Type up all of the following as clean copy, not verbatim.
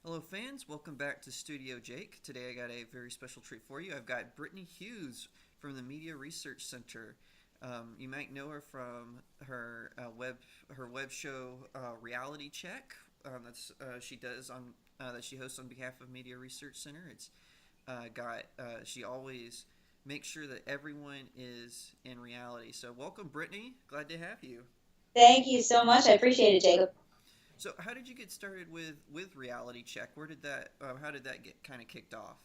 Hello, fans. Welcome back to Studio Jake. Today I got a very special treat for you. I've got Brittany Hughes from the Media Research Center. You might know her from her web show Reality Check. That's she does on that she hosts on behalf of Media Research Center. It's got she always makes sure that everyone is in reality. So welcome, Brittany. Glad to have you. Thank you so much. I appreciate it, Jacob. So how did you get started with Reality Check? Where did that how did that get kind of kicked off?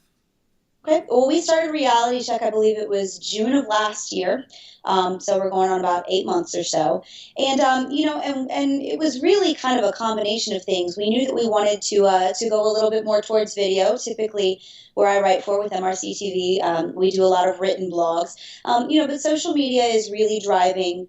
Okay. Well, we started Reality Check, I believe it was June of last year. So we're going on about 8 months or so. And it was really kind of a combination of things. We knew that we wanted to go a little bit more towards video. Typically, where I write for with MRCTV, we do a lot of written blogs. But social media is really driving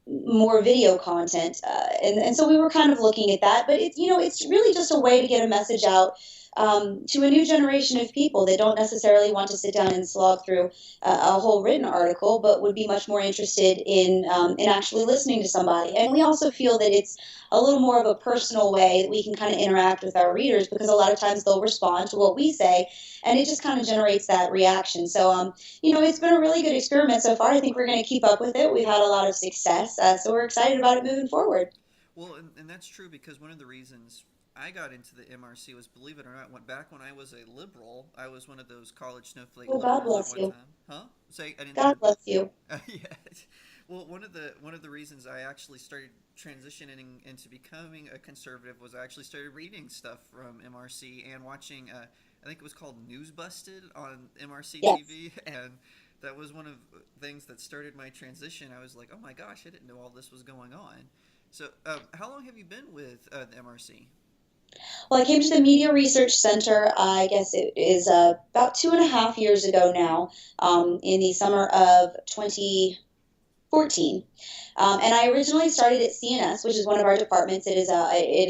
more video content. And so we were kind of looking at that. But it's really just a way to get a message out to a new generation of people that don't necessarily want to sit down and slog through a whole written article, but would be much more interested in actually listening to somebody. And we also feel that it's a little more of a personal way that we can kind of interact with our readers because a lot of times they'll respond to what we say, and it just kind of generates that reaction. So it's been a really good experiment so far. I think we're going to keep up with it. We've had a lot of success, so we're excited about it moving forward. Well, and that's true because one of the reasons I got into the MRC was, believe it or not, went back when I was a liberal. I was one of those college snowflake Well, God liberals at bless one you. time. Huh? Say I didn't. God bless you. Yeah. Well, one of the reasons I actually started transitioning into becoming a conservative was I actually started reading stuff from MRC and watching. I think it was called News Busted on MRC Yes. TV, and that was one of the things that started my transition. I was like, oh my gosh, I didn't know all this was going on. So, how long have you been with the MRC? Well, I came to the Media Research Center, I guess it is about 2.5 years ago now, in the summer of 2014. And I originally started at CNS, which is one of our departments. It is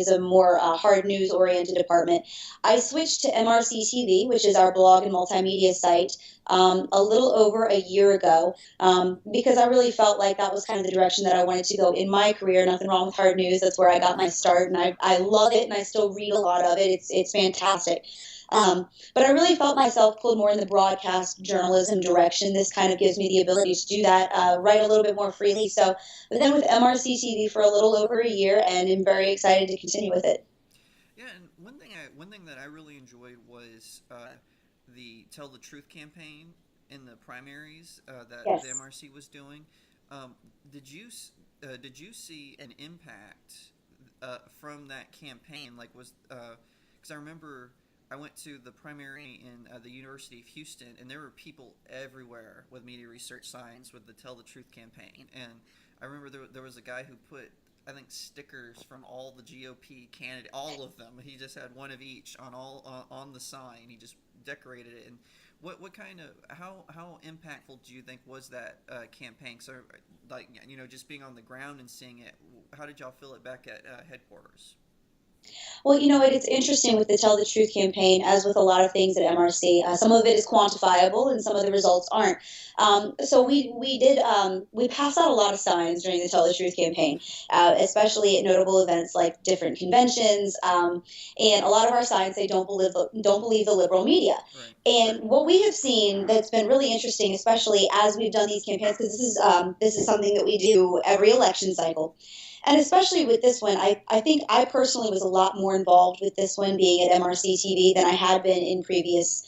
a more hard news oriented department. I switched to MRCTV, which is our blog and multimedia site, a little over a year ago, because I really felt like that was kind of the direction that I wanted to go in my career. Nothing wrong with hard news. That's where I got my start, and I love it, and I still read a lot of it. It's fantastic. But I really felt myself pulled more in the broadcast journalism direction. This kind of gives me the ability to do that, write a little bit more freely. So, but then with MRCTV for a little over a year, and I'm very excited to continue with it. Yeah, and one thing that I really enjoyed was the Tell the Truth campaign in the primaries that the Yes. MRC was doing. Um, did you see an impact from that campaign? Like was because I remember I went to the primary in the University of Houston, and there were people everywhere with media research signs with the Tell the Truth campaign. And I remember there was a guy who put, I think, stickers from all the GOP candidate, all of them. He just had one of each on all on the sign. He just decorated it. And what kind of how impactful do you think was that campaign? So like just being on the ground and seeing it, how did y'all feel it back at headquarters? Well, it's interesting with the Tell the Truth campaign, as with a lot of things at MRC. Some of it is quantifiable, and some of the results aren't. So we pass out a lot of signs during the Tell the Truth campaign, especially at notable events like different conventions. And a lot of our signs say don't believe the liberal media. Right. And what we have seen that's been really interesting, especially as we've done these campaigns, because this is something that we do every election cycle, and especially with this one, I think I personally was a lot more involved with this one being at MRC TV than I had been in previous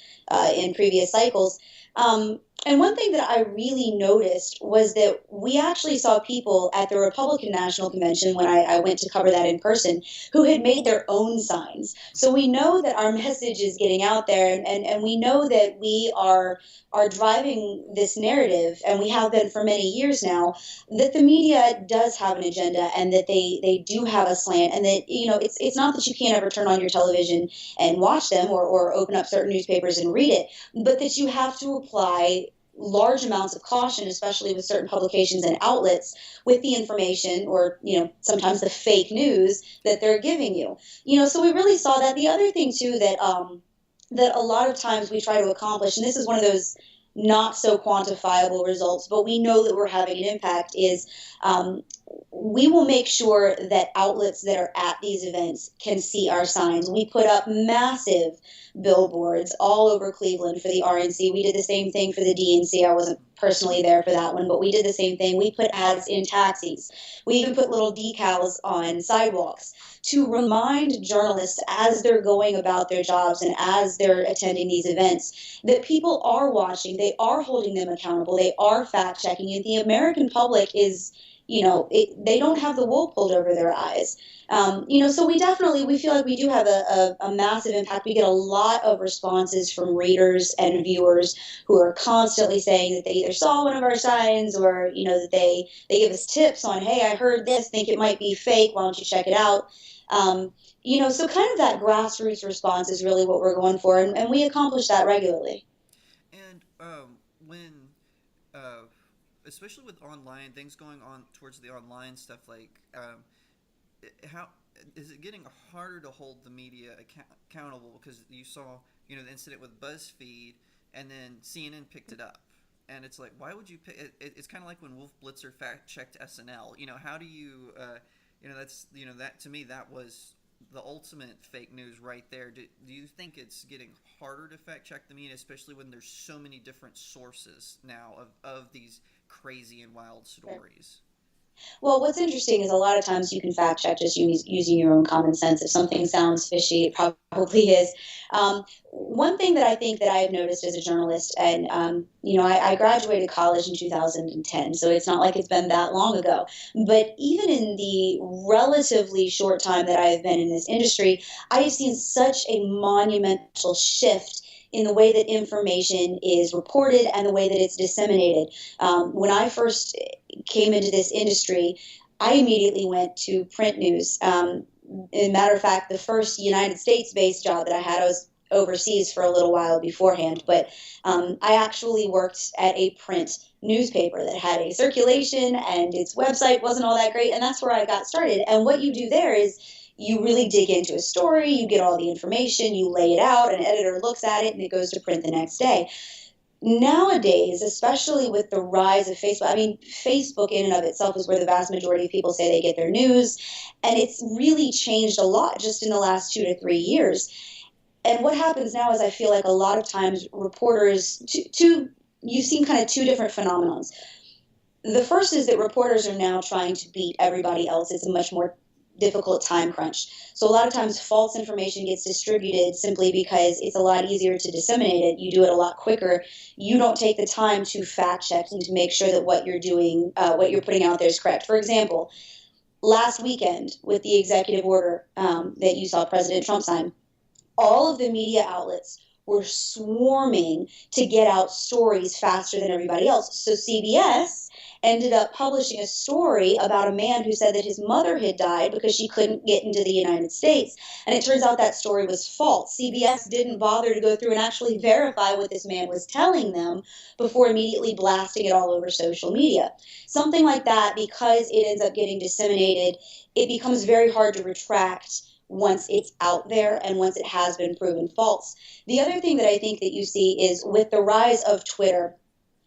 cycles. And one thing that I really noticed was that we actually saw people at the Republican National Convention when I went to cover that in person who had made their own signs. So we know that our message is getting out there, and we know that we are driving this narrative, and we have been for many years now, that the media does have an agenda and that they do have a slant, and that it's not that you can't ever turn on your television and watch them, or open up certain newspapers and read it, but that you have to apply large amounts of caution, especially with certain publications and outlets, with the information, or sometimes the fake news that they're giving you. So we really saw that. The other thing too that a lot of times we try to accomplish, and this is one of those not so quantifiable results, but we know that we're having an impact, is we will make sure that outlets that are at these events can see our signs. We put up massive billboards all over Cleveland for the RNC. We did the same thing for the DNC. I wasn't personally there for that one, but we did the same thing. We put ads in taxis. We even put little decals on sidewalks to remind journalists as they're going about their jobs and as they're attending these events that people are watching, they are holding them accountable, they are fact checking, and the American public is, they don't have the wool pulled over their eyes. So we feel like we do have a massive impact. We get a lot of responses from readers and viewers who are constantly saying that they either saw one of our signs or, that they give us tips on, hey, I heard this, think it might be fake, why don't you check it out? So kind of that grassroots response is really what we're going for, and we accomplish that regularly. And when, uh, especially with online things going on towards the online stuff, like how is it getting harder to hold the media accountable? Because you saw, the incident with BuzzFeed, and then CNN picked it up, and it's like, why would you pick? It's kind of like when Wolf Blitzer fact checked SNL. How do you, that's that to me that was the ultimate fake news right there. Do you think it's getting harder to fact check the media, especially when there's so many different sources now of these crazy and wild stories? Well, what's interesting is a lot of times you can fact check just using your own common sense. If something sounds fishy, it probably is. One thing that I think that I've noticed as a journalist, and I graduated college in 2010, so it's not like it's been that long ago. But even in the relatively short time that I've been in this industry, I have seen such a monumental shift in the way that information is reported and the way that it's disseminated. When I first came into this industry, I immediately went to print news. As a matter of fact, the first United States-based job that I had, I was overseas for a little while beforehand, but I actually worked at a print newspaper that had a circulation and its website wasn't all that great, and that's where I got started. And what you do there is you really dig into a story, you get all the information, you lay it out, an editor looks at it, and it goes to print the next day. Nowadays, especially with the rise of Facebook, I mean, Facebook in and of itself is where the vast majority of people say they get their news, and it's really changed a lot just in the last 2 to 3 years. And what happens now is I feel like a lot of times reporters, you've seen kind of two different phenomenons. The first is that reporters are now trying to beat everybody else. It's a much more difficult time crunch. So a lot of times false information gets distributed simply because it's a lot easier to disseminate it. You do it a lot quicker. You don't take the time to fact check and to make sure that what you're doing, what you're putting out there is correct. For example, last weekend with the executive order that you saw President Trump sign, all of the media outlets were swarming to get out stories faster than everybody else. So CBS ended up publishing a story about a man who said that his mother had died because she couldn't get into the United States. And it turns out that story was false. CBS didn't bother to go through and actually verify what this man was telling them before immediately blasting it all over social media. Something like that, because it ends up getting disseminated, it becomes very hard to retract once it's out there and once it has been proven false. The other thing that I think that you see is with the rise of Twitter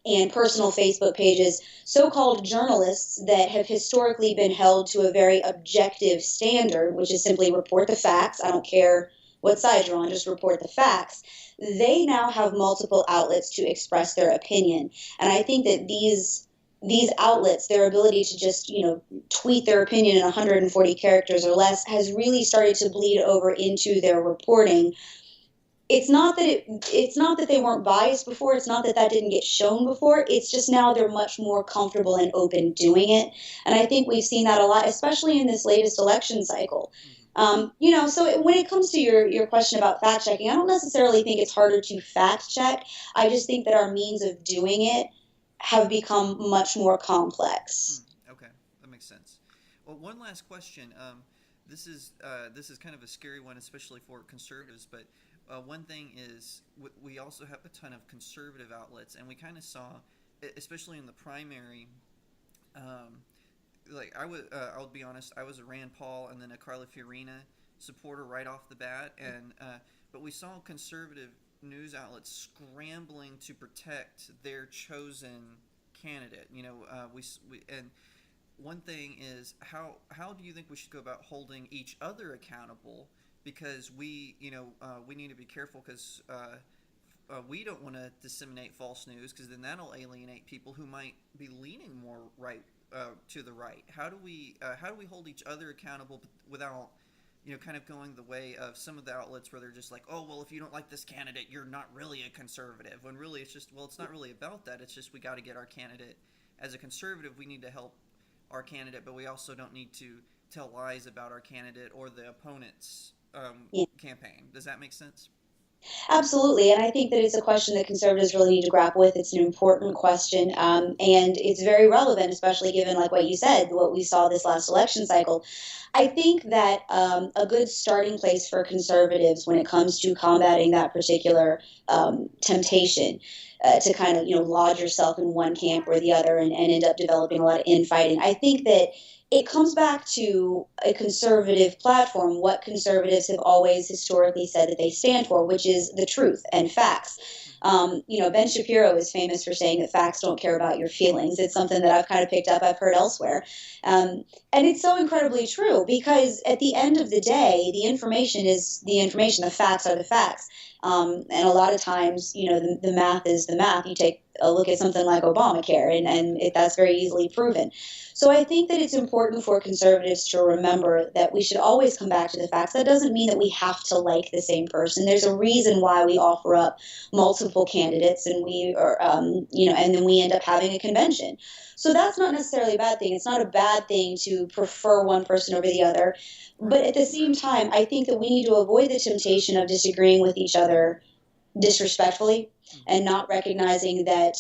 and personal Facebook pages, so-called journalists that have historically been held to a very objective standard, which is simply report the facts. I don't care what side you're on, just report the facts. They now have multiple outlets to express their opinion. And I think that these outlets, their ability to just, tweet their opinion in 140 characters or less has really started to bleed over into their reporting. It's not that they weren't biased before. It's not that that didn't get shown before. It's just now they're much more comfortable and open doing it. And I think we've seen that a lot, especially in this latest election cycle. So when it comes to your question about fact checking, I don't necessarily think it's harder to fact check. I just think that our means of doing it have become much more complex. Okay, that makes sense. Well, one last question. This is kind of a scary one, especially for conservatives. But one thing is we also have a ton of conservative outlets, and we kind of saw, especially in the primary. I'll be honest. I was a Rand Paul and then a Carla Fiorina supporter right off the bat, and but we saw conservative news outlets scrambling to protect their chosen candidate. one thing is how do you think we should go about holding each other accountable? Because we need to be careful because we don't want to disseminate false news because then that'll alienate people who might be leaning more right to the right. How do we hold each other accountable without kind of going the way of some of the outlets where they're just like, oh, well, if you don't like this candidate, you're not really a conservative. When really it's just, well, it's not really about that. It's just we got to get our candidate. As a conservative, we need to help our candidate, but we also don't need to tell lies about our candidate or the opponent's campaign. Does that make sense? Absolutely. And I think that it's a question that conservatives really need to grapple with. It's an important question. And it's very relevant, especially given, like what you said, what we saw this last election cycle. I think that a good starting place for conservatives when it comes to combating that particular temptation to kind of, lodge yourself in one camp or the other and end up developing a lot of infighting. I think that it comes back to a conservative platform, what conservatives have always historically said that they stand for, which is the truth and facts. Ben Shapiro is famous for saying that facts don't care about your feelings. It's something that I've kind of picked up, I've heard elsewhere. And it's so incredibly true because at the end of the day, the information is the information, the facts are the facts. And a lot of times, the math is the math. You take a look at something like Obamacare, and that's very easily proven. So I think that it's important for conservatives to remember that we should always come back to the facts. That doesn't mean that we have to like the same person. There's a reason why we offer up multiple candidates, and and then we end up having a convention. So that's not necessarily a bad thing. It's not a bad thing to prefer one person over the other. But at the same time, I think that we need to avoid the temptation of disagreeing with each other disrespectfully and not recognizing that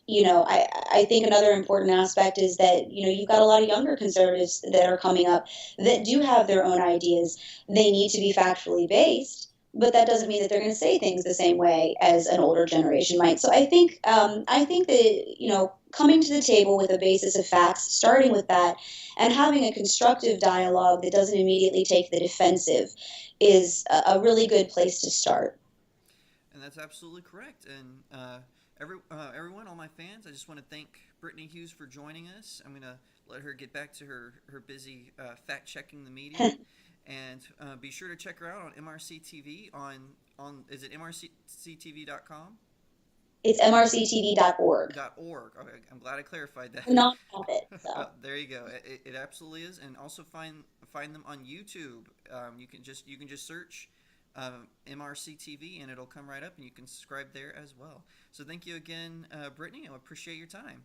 I think another important aspect is that, you've got a lot of younger conservatives that are coming up that do have their own ideas. They need to be factually based, but that doesn't mean that they're going to say things the same way as an older generation might. So I think that, coming to the table with a basis of facts, starting with that, and having a constructive dialogue that doesn't immediately take the defensive is a really good place to start. And that's absolutely correct. And everyone, all my fans, I just want to thank Brittany Hughes for joining us. I'm going to let her get back to her busy fact checking the media. And be sure to check her out on MRCTV on is it mrctv.com? It's mrctv.org. .org. Okay, I'm glad I clarified that. A nonprofit. So. There you go. It absolutely is, and also find them on YouTube. You can just search MRCTV and it'll come right up, and you can subscribe there as well. So thank you again, Brittany. I appreciate your time.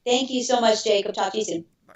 Thank you so much, Jacob. Talk to you soon. Bye.